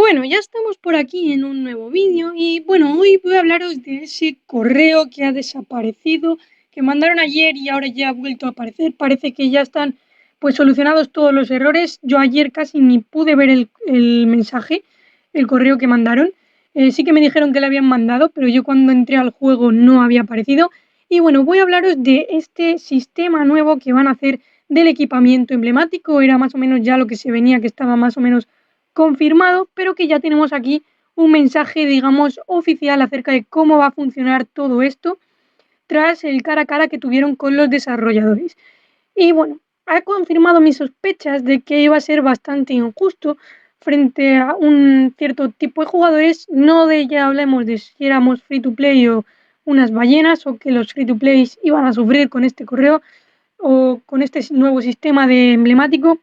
Bueno, ya estamos por aquí en un nuevo vídeo y bueno, hoy voy a hablaros de ese correo que ha desaparecido, que mandaron ayer y ahora ya ha vuelto a aparecer. Parece que ya están pues solucionados todos los errores. Yo ayer casi ni pude ver el mensaje, el correo que mandaron. Sí que me dijeron que le habían mandado, pero yo cuando entré al juego no había aparecido. Y bueno, voy a hablaros de este sistema nuevo que van a hacer del equipamiento emblemático. Era más o menos ya lo que se venía, que estaba más o menos confirmado, pero que ya tenemos aquí un mensaje, digamos, oficial acerca de cómo va a funcionar todo esto tras el cara a cara que tuvieron con los desarrolladores. Y bueno, ha confirmado mis sospechas de que iba a ser bastante injusto frente a un cierto tipo de jugadores. No de ya hablemos de si éramos free to play o unas ballenas, o que los free to play iban a sufrir con este correo o con este nuevo sistema de emblemático.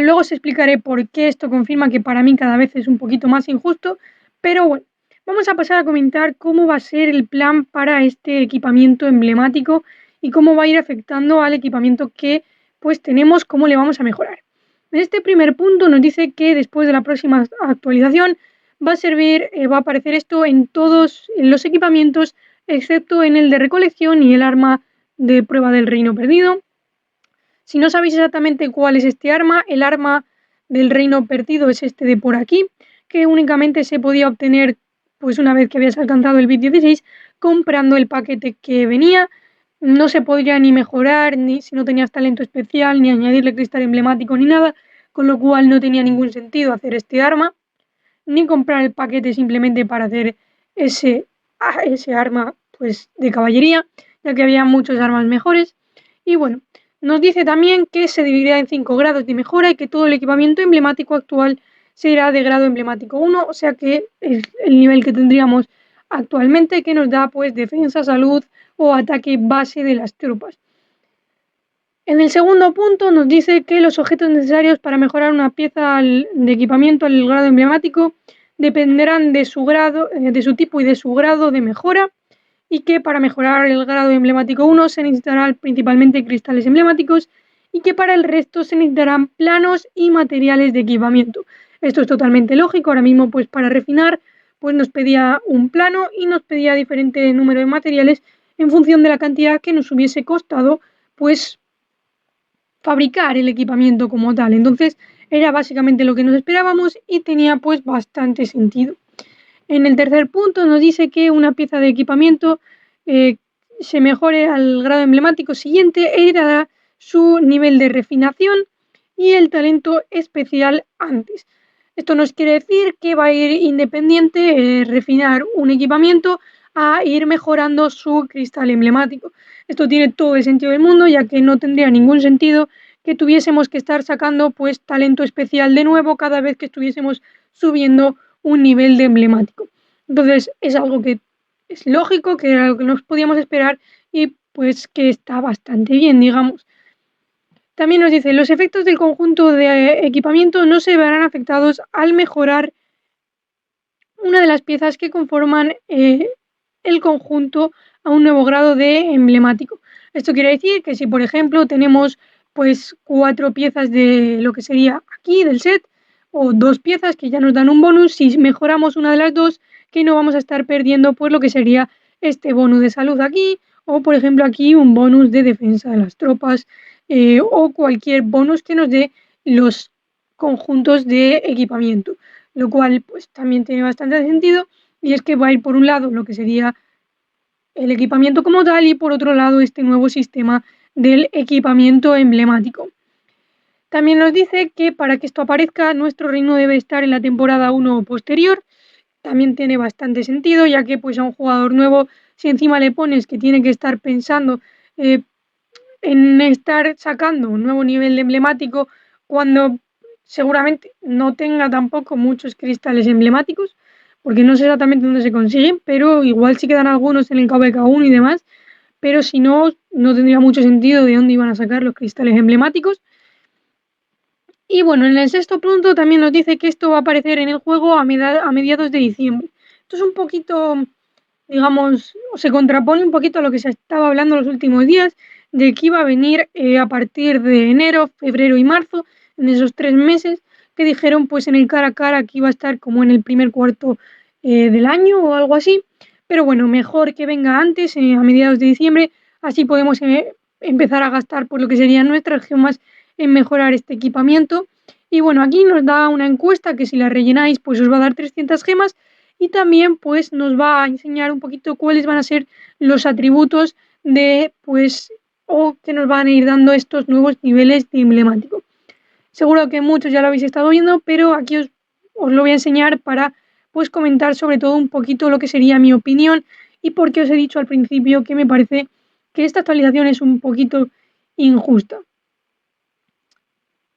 Luego os explicaré por qué esto confirma que para mí cada vez es un poquito más injusto, pero bueno, vamos a pasar a comentar cómo va a ser el plan para este equipamiento emblemático y cómo va a ir afectando al equipamiento que pues tenemos, cómo le vamos a mejorar. En este primer punto nos dice que después de la próxima actualización va a servir, va a aparecer esto en todos los equipamientos, excepto en el de recolección y el arma de prueba del reino perdido. Si no sabéis exactamente cuál es este arma, el arma del reino perdido es este de por aquí, que únicamente se podía obtener pues una vez que habías alcanzado el bit 16 comprando el paquete que venía. No se podría ni mejorar, ni si no tenías talento especial, ni añadirle cristal emblemático ni nada, con lo cual no tenía ningún sentido hacer este arma, ni comprar el paquete simplemente para hacer ese arma pues de caballería, ya que había muchas armas mejores. Y bueno, nos dice también que se dividirá en 5 grados de mejora y que todo el equipamiento emblemático actual será de grado emblemático 1, o sea que es el nivel que tendríamos actualmente, que nos da pues defensa, salud o ataque base de las tropas. En el segundo punto nos dice que los objetos necesarios para mejorar una pieza de equipamiento al grado emblemático dependerán de su grado, de su tipo y de su grado de mejora, y que para mejorar el grado emblemático 1 se necesitarán principalmente cristales emblemáticos y que para el resto se necesitarán planos y materiales de equipamiento. Esto es totalmente lógico. Ahora mismo pues para refinar pues nos pedía un plano y nos pedía diferente número de materiales en función de la cantidad que nos hubiese costado pues fabricar el equipamiento como tal. Entonces era básicamente lo que nos esperábamos y tenía pues bastante sentido. En el tercer punto nos dice que una pieza de equipamiento se mejore al grado emblemático siguiente e irá su nivel de refinación y el talento especial antes. Esto nos quiere decir que va a ir independiente refinar un equipamiento a ir mejorando su cristal emblemático. Esto tiene todo el sentido del mundo, ya que no tendría ningún sentido que tuviésemos que estar sacando pues talento especial de nuevo cada vez que estuviésemos subiendo un nivel de emblemático. Entonces es algo que es lógico, que era lo que nos podíamos esperar y pues que está bastante bien, digamos. También nos dice, los efectos del conjunto de equipamiento no se verán afectados al mejorar una de las piezas que conforman el conjunto a un nuevo grado de emblemático. Esto quiere decir que si, por ejemplo, tenemos pues 4 piezas de lo que sería aquí del set, o 2 piezas que ya nos dan un bonus, si mejoramos una de las dos, que no vamos a estar perdiendo pues lo que sería este bonus de salud aquí, o por ejemplo aquí un bonus de defensa de las tropas, o cualquier bonus que nos dé los conjuntos de equipamiento, lo cual pues también tiene bastante sentido, y es que va a ir por un lado lo que sería el equipamiento como tal y por otro lado este nuevo sistema del equipamiento emblemático. También nos dice que para que esto aparezca nuestro reino debe estar en la temporada 1 o posterior. También tiene bastante sentido, ya que pues a un jugador nuevo, si encima le pones que tiene que estar pensando en estar sacando un nuevo nivel de emblemático cuando seguramente no tenga tampoco muchos cristales emblemáticos, porque no sé exactamente dónde se consiguen, pero igual sí quedan algunos en el KVK1 y demás, pero si no, no tendría mucho sentido de dónde iban a sacar los cristales emblemáticos. Y bueno, en el sexto punto también nos dice que esto va a aparecer en el juego a mediados de diciembre. Esto es un poquito, digamos, se contrapone un poquito a lo que se estaba hablando los últimos días, de que iba a venir a partir de enero, febrero y marzo, en esos 3 meses, que dijeron pues en el cara a cara que iba a estar como en el primer cuarto del año o algo así. Pero bueno, mejor que venga antes, a mediados de diciembre, así podemos empezar a gastar por lo que serían nuestras gemas en mejorar este equipamiento. Y bueno, aquí nos da una encuesta que si la rellenáis pues os va a dar 300 gemas y también pues nos va a enseñar un poquito cuáles van a ser los atributos de pues o que nos van a ir dando estos nuevos niveles de emblemático. Seguro que muchos ya lo habéis estado viendo, pero aquí os lo voy a enseñar para pues comentar sobre todo un poquito lo que sería mi opinión y porque os he dicho al principio que me parece que esta actualización es un poquito injusta.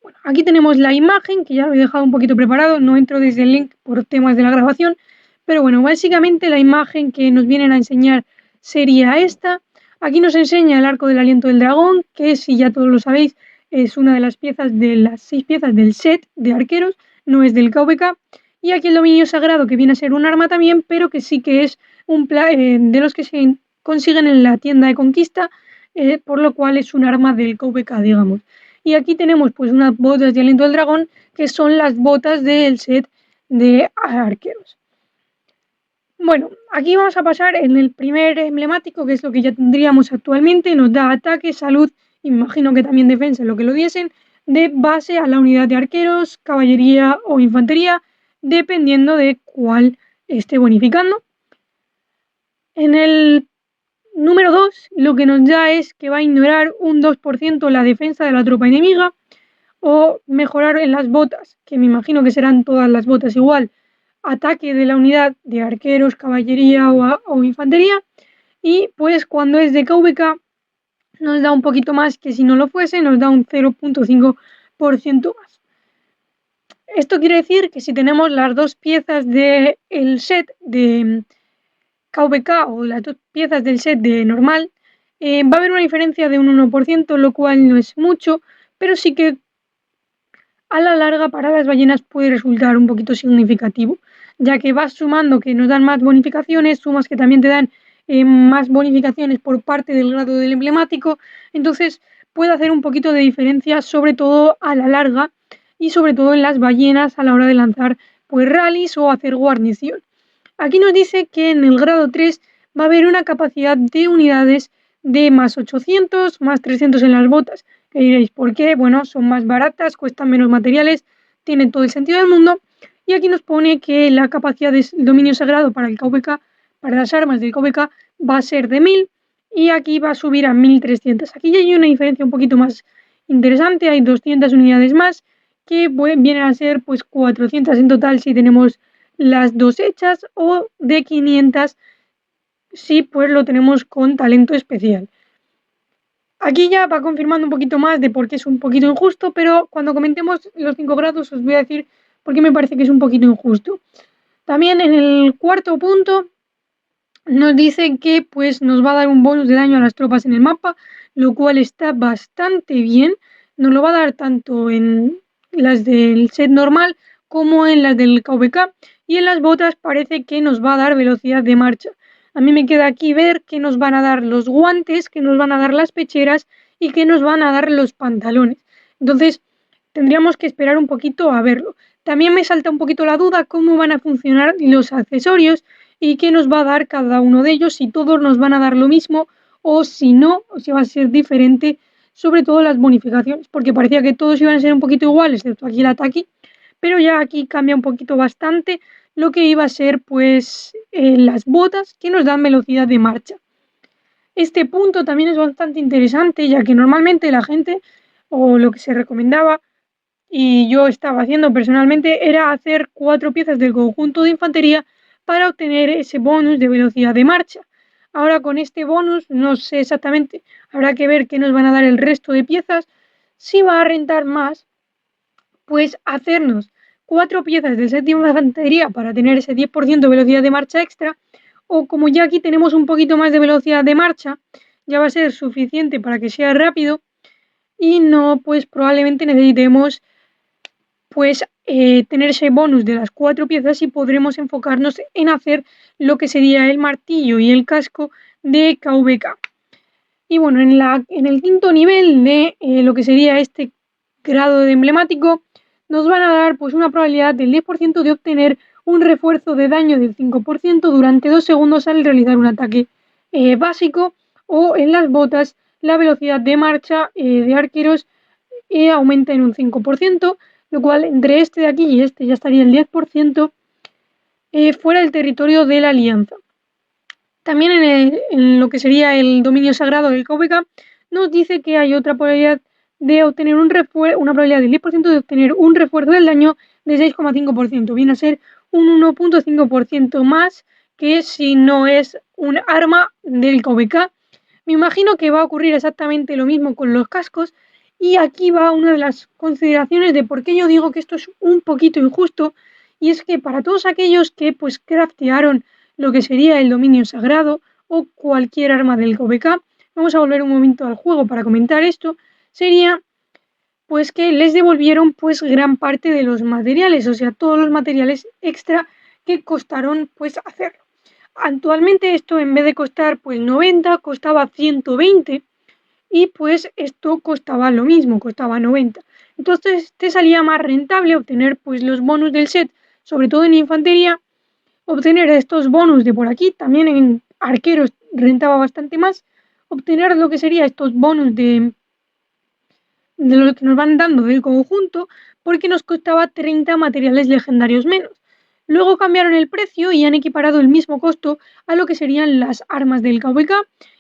Bueno, aquí tenemos la imagen, que ya lo he dejado un poquito preparado, no entro desde el link por temas de la grabación, pero bueno, básicamente la imagen que nos vienen a enseñar sería esta. Aquí nos enseña el arco del aliento del dragón, que si ya todos lo sabéis, es una de las piezas de las 6 piezas del set de arqueros, no es del KVK. Y aquí el dominio sagrado, que viene a ser un arma también, pero que sí que es de los que se consiguen en la tienda de conquista, por lo cual es un arma del KVK, digamos. Y aquí tenemos pues unas botas de aliento del dragón, que son las botas del set de arqueros. Bueno, aquí vamos a pasar en el primer emblemático, que es lo que ya tendríamos actualmente. Nos da ataque, salud, y me imagino que también defensa, lo que lo diesen, de base a la unidad de arqueros, caballería o infantería, dependiendo de cuál esté bonificando. En el número 2, lo que nos da es que va a ignorar un 2% la defensa de la tropa enemiga, o mejorar en las botas, que me imagino que serán todas las botas igual, ataque de la unidad de arqueros, caballería o infantería, y pues cuando es de KVK nos da un poquito más que si no lo fuese, nos da un 0.5% más. Esto quiere decir que si tenemos las dos piezas del set de KVK o las dos piezas del set de normal, va a haber una diferencia de un 1%, lo cual no es mucho, pero sí que a la larga para las ballenas puede resultar un poquito significativo, ya que vas sumando que nos dan más bonificaciones, sumas que también te dan más bonificaciones por parte del grado del emblemático, entonces puede hacer un poquito de diferencia, sobre todo a la larga y sobre todo en las ballenas a la hora de lanzar pues rallies o hacer guarnición. Aquí nos dice que en el grado 3 va a haber una capacidad de unidades de más 800, más 300 en las botas. Que diréis, ¿por qué? Bueno, son más baratas, cuestan menos materiales, tienen todo el sentido del mundo. Y aquí nos pone que la capacidad de dominio sagrado para el KVK, para las armas del KVK, va a ser de 1000 y aquí va a subir a 1300. Aquí ya hay una diferencia un poquito más interesante, hay 200 unidades más que vienen a ser pues 400 en total si tenemos las dos hechas, o de 500 si pues lo tenemos con talento especial. Aquí ya va confirmando un poquito más de por qué es un poquito injusto, pero cuando comentemos los 5 grados os voy a decir por qué me parece que es un poquito injusto. También en el cuarto punto nos dice que pues nos va a dar un bonus de daño a las tropas en el mapa, lo cual está bastante bien. Nos lo va a dar tanto en las del set normal como en las del KVK, y en las botas parece que nos va a dar velocidad de marcha. A mí me queda aquí ver que nos van a dar los guantes, que nos van a dar las pecheras y que nos van a dar los pantalones. Entonces tendríamos que esperar un poquito a verlo. También me salta un poquito la duda cómo van a funcionar los accesorios y qué nos va a dar cada uno de ellos, si todos nos van a dar lo mismo o si no, o si va a ser diferente, sobre todo las bonificaciones, porque parecía que todos iban a ser un poquito iguales, excepto aquí el ataque, pero ya aquí cambia un poquito bastante lo que iba a ser pues las botas que nos dan velocidad de marcha. Este punto también es bastante interesante, ya que normalmente la gente, o lo que se recomendaba, y yo estaba haciendo personalmente, era hacer 4 piezas del conjunto de infantería para obtener ese bonus de velocidad de marcha. Ahora con este bonus no sé exactamente, habrá que ver qué nos van a dar el resto de piezas, si va a rentar más pues hacernos 4 piezas del set de infantería para tener ese 10% de velocidad de marcha extra, o como ya aquí tenemos un poquito más de velocidad de marcha, ya va a ser suficiente para que sea rápido y no pues probablemente necesitemos pues tener ese bonus de las 4 piezas y podremos enfocarnos en hacer lo que sería el martillo y el casco de KVK. Y bueno, en el quinto nivel de lo que sería este grado de emblemático, nos van a dar pues una probabilidad del 10% de obtener un refuerzo de daño del 5% durante 2 segundos al realizar un ataque básico, o en las botas la velocidad de marcha de arqueros aumenta en un 5%, lo cual entre este de aquí y este ya estaría el 10% fuera del territorio de la alianza. También en lo que sería el dominio sagrado del KVK nos dice que hay otra probabilidad de obtener una probabilidad del 10% de obtener un refuerzo del daño de 6,5%. Viene a ser un 1,5% más que si no es un arma del KVK. Me imagino que va a ocurrir exactamente lo mismo con los cascos, y aquí va una de las consideraciones de por qué yo digo que esto es un poquito injusto, y es que para todos aquellos que pues craftearon lo que sería el dominio sagrado o cualquier arma del KVK, vamos a volver un momento al juego para comentar esto, sería pues que les devolvieron pues gran parte de los materiales, o sea, todos los materiales extra que costaron pues hacerlo. Actualmente esto, en vez de costar pues 90, costaba 120, y pues esto costaba lo mismo, costaba 90. Entonces te salía más rentable obtener pues los bonus del set, sobre todo en infantería, obtener estos bonus de por aquí. También en arqueros rentaba bastante más obtener lo que sería estos bonus de lo que nos van dando del conjunto, porque nos costaba 30 materiales legendarios menos. Luego cambiaron el precio y han equiparado el mismo costo a lo que serían las armas del KVK,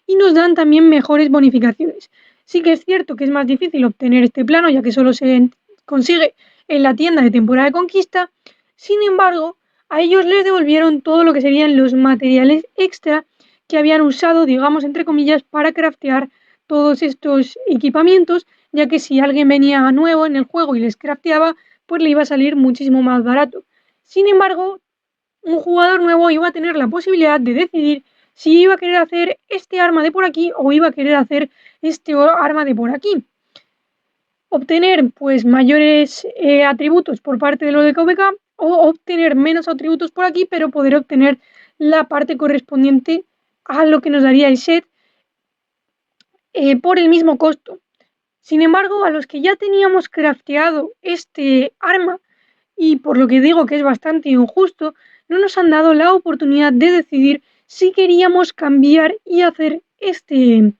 y nos dan también mejores bonificaciones. Sí que es cierto que es más difícil obtener este plano, ya que solo se consigue en la tienda de temporada de conquista. Sin embargo, a ellos les devolvieron todo lo que serían los materiales extra que habían usado, digamos entre comillas, para craftear todos estos equipamientos, ya que si alguien venía nuevo en el juego y les crafteaba, pues le iba a salir muchísimo más barato. Sin embargo, un jugador nuevo iba a tener la posibilidad de decidir si iba a querer hacer este arma de por aquí o iba a querer hacer este arma de por aquí. Obtener pues mayores atributos por parte de lo de KVK, o obtener menos atributos por aquí, pero poder obtener la parte correspondiente a lo que nos daría el set por el mismo costo. Sin embargo, a los que ya teníamos crafteado este arma, y por lo que digo que es bastante injusto, no nos han dado la oportunidad de decidir si queríamos cambiar y hacer este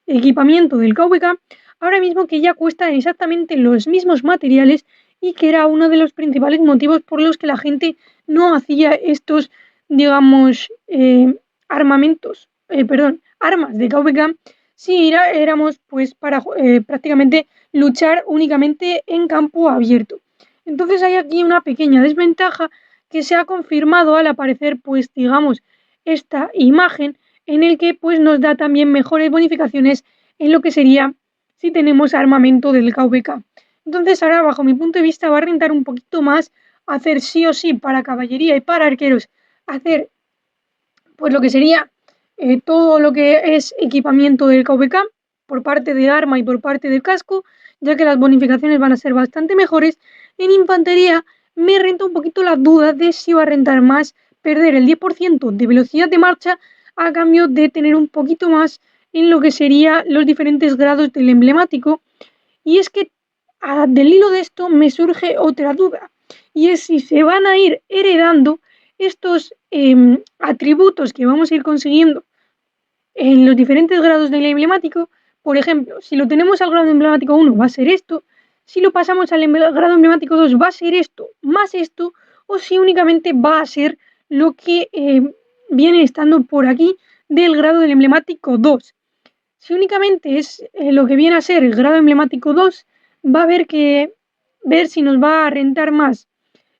equipamiento del KVK, ahora mismo que ya cuesta exactamente los mismos materiales, y que era uno de los principales motivos por los que la gente no hacía estos, digamos, armas de KVK, si éramos pues para prácticamente luchar únicamente en campo abierto. Entonces hay aquí una pequeña desventaja que se ha confirmado al aparecer pues digamos esta imagen, en el que pues nos da también mejores bonificaciones en lo que sería si tenemos armamento del KVK. Entonces ahora, bajo mi punto de vista, va a rentar un poquito más hacer sí o sí para caballería y para arqueros, hacer pues lo que sería todo lo que es equipamiento del KVK por parte de arma y por parte del casco, ya que las bonificaciones van a ser bastante mejores. En infantería me renta un poquito la duda de si va a rentar más perder el 10% de velocidad de marcha a cambio de tener un poquito más en lo que sería los diferentes grados del emblemático. Y es que del hilo de esto me surge otra duda, y es si se van a ir heredando estos atributos que vamos a ir consiguiendo en los diferentes grados del emblemático. Por ejemplo, si lo tenemos al grado emblemático 1 va a ser esto, si lo pasamos al grado emblemático 2 va a ser esto, más esto, o si únicamente va a ser lo que viene estando por aquí del grado del emblemático 2. Si únicamente es lo que viene a ser el grado emblemático 2, va a haber que ver si nos va a rentar más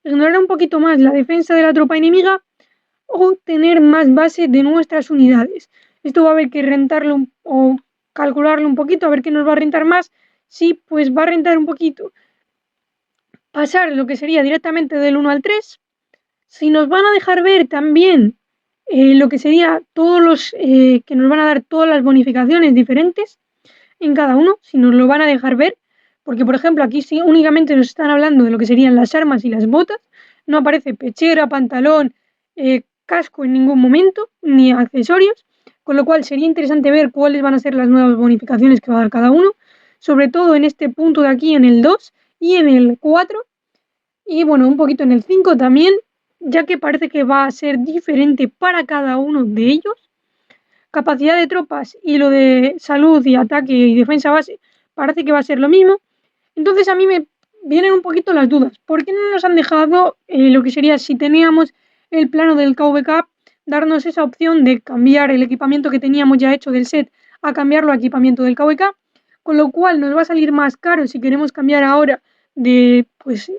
ignorar un poquito más la defensa de la tropa enemiga o tener más base de nuestras unidades. Esto va a haber que rentarlo o calcularlo un poquito, a ver qué nos va a rentar más. Sí, pues va a rentar un poquito pasar lo que sería directamente del 1 al 3. Si nos van a dejar ver también lo que sería todos los que nos van a dar todas las bonificaciones diferentes en cada uno, si nos lo van a dejar ver, porque por ejemplo aquí sí únicamente nos están hablando de lo que serían las armas y las botas, no aparece pechera, pantalón, casco en ningún momento, ni accesorios, con lo cual sería interesante ver cuáles van a ser las nuevas bonificaciones que va a dar cada uno, sobre todo en este punto de aquí, en el 2 y en el 4, Y bueno, un poquito en el 5 también, ya que parece que va a ser diferente para cada uno de ellos. Capacidad de tropas y lo de salud y ataque y defensa base parece que va a ser lo mismo. Entonces a mí me vienen un poquito las dudas. ¿Por qué no nos han dejado lo que sería, si teníamos el plano del KVK, darnos esa opción de cambiar el equipamiento que teníamos ya hecho del set a cambiarlo a equipamiento del KVK? Con lo cual nos va a salir más caro si queremos cambiar ahora de pues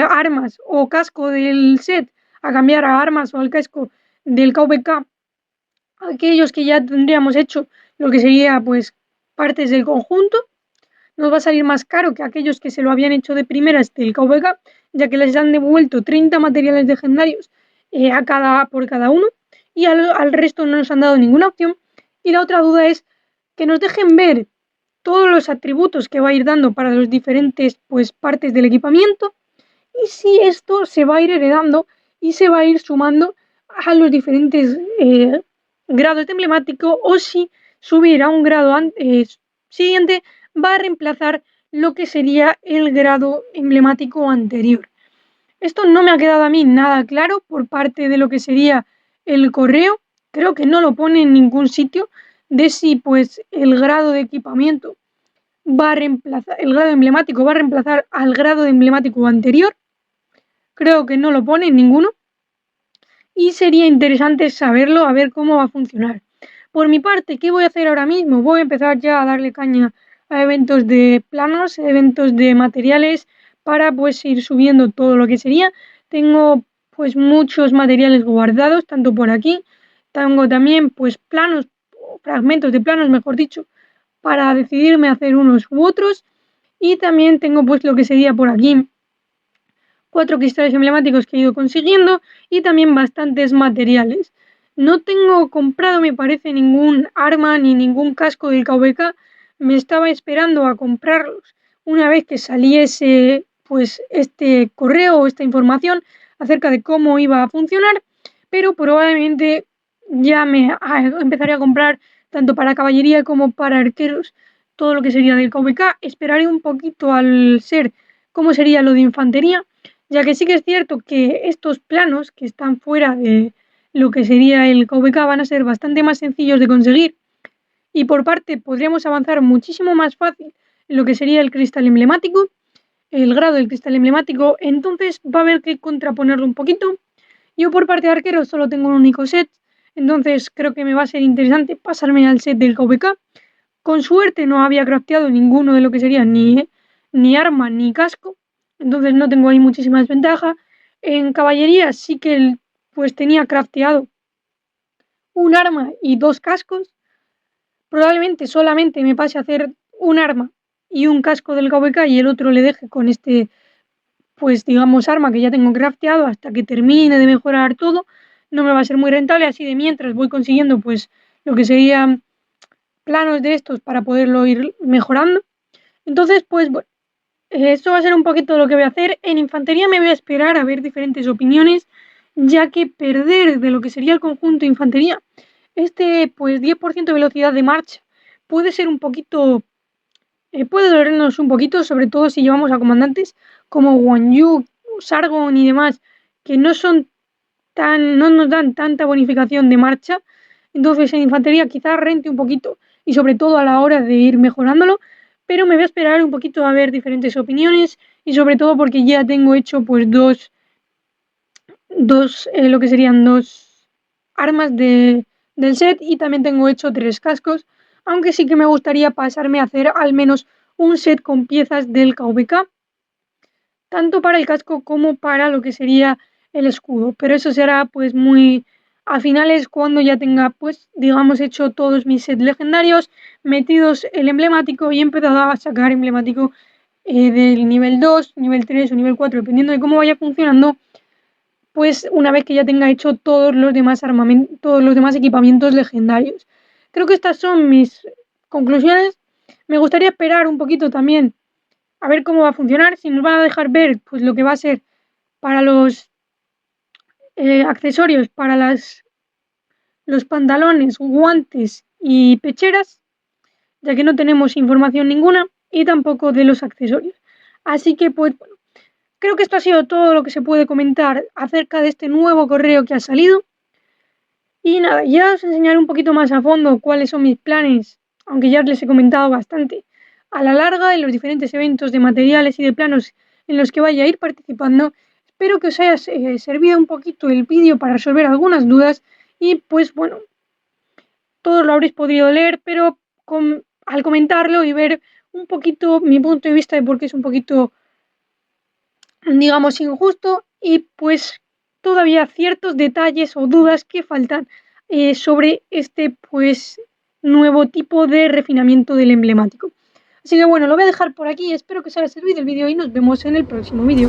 armas o casco del set a cambiar a armas o al casco del KVK, aquellos que ya tendríamos hecho lo que sería pues partes del conjunto. Nos va a salir más caro que aquellos que se lo habían hecho de primeras del KVK, ya que les han devuelto 30 materiales legendarios por cada uno, y al resto no nos han dado ninguna opción. Y la otra duda es que nos dejen ver todos los atributos que va a ir dando para los diferentes pues partes del equipamiento, y si esto se va a ir heredando y se va a ir sumando a los diferentes grados de emblemático, o si subir a un grado siguiente va a reemplazar lo que sería el grado emblemático anterior. Esto no me ha quedado a mí nada claro por parte de lo que sería el correo. Creo que no lo pone en ningún sitio de si pues el grado de equipamiento va a reemplazar, el grado emblemático va a reemplazar al grado de emblemático anterior. Creo que no lo pone en ninguno. Y sería interesante saberlo, a ver cómo va a funcionar. Por mi parte, ¿qué voy a hacer ahora mismo? Voy a empezar ya a darle caña a eventos de planos, eventos de materiales, para pues ir subiendo todo lo que sería. Tengo pues muchos materiales guardados, tanto por aquí. Tengo también pues planos, fragmentos de planos, mejor dicho, para decidirme a hacer unos u otros. Y también tengo pues lo que sería por aquí 4 cristales emblemáticos que he ido consiguiendo y también bastantes materiales. No tengo comprado, me parece, ningún arma ni ningún casco del KVK. Me estaba esperando a comprarlos una vez que saliese pues este correo o esta información acerca de cómo iba a funcionar, pero probablemente ya empezaré a comprar tanto para caballería como para arqueros todo lo que sería del KVK. Esperaré un poquito al ser cómo sería lo de infantería, ya que sí que es cierto que estos planos que están fuera de lo que sería el KVK van a ser bastante más sencillos de conseguir, y por parte podríamos avanzar muchísimo más fácil en lo que sería el cristal emblemático, el grado del cristal emblemático. Entonces va a haber que contraponerlo un poquito. Yo por parte de arquero solo tengo un único set, entonces creo que me va a ser interesante pasarme al set del KVK. Con suerte no había crafteado ninguno de lo que sería ni arma ni casco, entonces no tengo ahí muchísima desventaja. En caballería sí que pues tenía crafteado un arma y 2 cascos. Probablemente solamente me pase a hacer un arma y un casco del KVK y el otro le deje con este, pues digamos, arma que ya tengo crafteado hasta que termine de mejorar todo. No me va a ser muy rentable, así de mientras voy consiguiendo pues lo que serían planos de estos para poderlo ir mejorando. Entonces, pues bueno, esto va a ser un poquito lo que voy a hacer. En infantería me voy a esperar a ver diferentes opiniones, ya que perder de lo que sería el conjunto de infantería este pues 10% de velocidad de marcha puede ser un poquito, puede dolernos un poquito, sobre todo si llevamos a comandantes como Wang Yu, Sargon y demás, que no nos dan tanta bonificación de marcha. Entonces en infantería quizás rente un poquito, y sobre todo a la hora de ir mejorándolo, pero me voy a esperar un poquito a ver diferentes opiniones, y sobre todo porque ya tengo hecho pues lo que serían 2 armas del set, y también tengo hecho 3 cascos, aunque sí que me gustaría pasarme a hacer al menos un set con piezas del KVK, tanto para el casco como para lo que sería el escudo, pero eso será pues muy a finales, cuando ya tenga pues digamos hecho todos mis sets legendarios, metidos el emblemático y empezado a sacar emblemático del nivel 2, nivel 3 o nivel 4, dependiendo de cómo vaya funcionando, pues una vez que ya tenga hecho todos los demás armamentos, todos los demás equipamientos legendarios. Creo que estas son mis conclusiones. Me gustaría esperar un poquito también a ver cómo va a funcionar, si nos van a dejar ver pues lo que va a ser para los accesorios, para los pantalones, guantes y pecheras, ya que no tenemos información ninguna, y tampoco de los accesorios. Así que pues bueno, creo que esto ha sido todo lo que se puede comentar acerca de este nuevo correo que ha salido. Y nada, ya os enseñaré un poquito más a fondo cuáles son mis planes, aunque ya les he comentado bastante, a la larga en los diferentes eventos de materiales y de planos en los que vaya a ir participando. Espero que os haya servido un poquito el vídeo para resolver algunas dudas y pues bueno, todos lo habréis podido leer, pero al comentarlo y ver un poquito mi punto de vista de por qué es un poquito, digamos, injusto y pues todavía ciertos detalles o dudas que faltan sobre este pues nuevo tipo de refinamiento del emblemático. Así que bueno, lo voy a dejar por aquí, espero que os haya servido el vídeo y nos vemos en el próximo vídeo.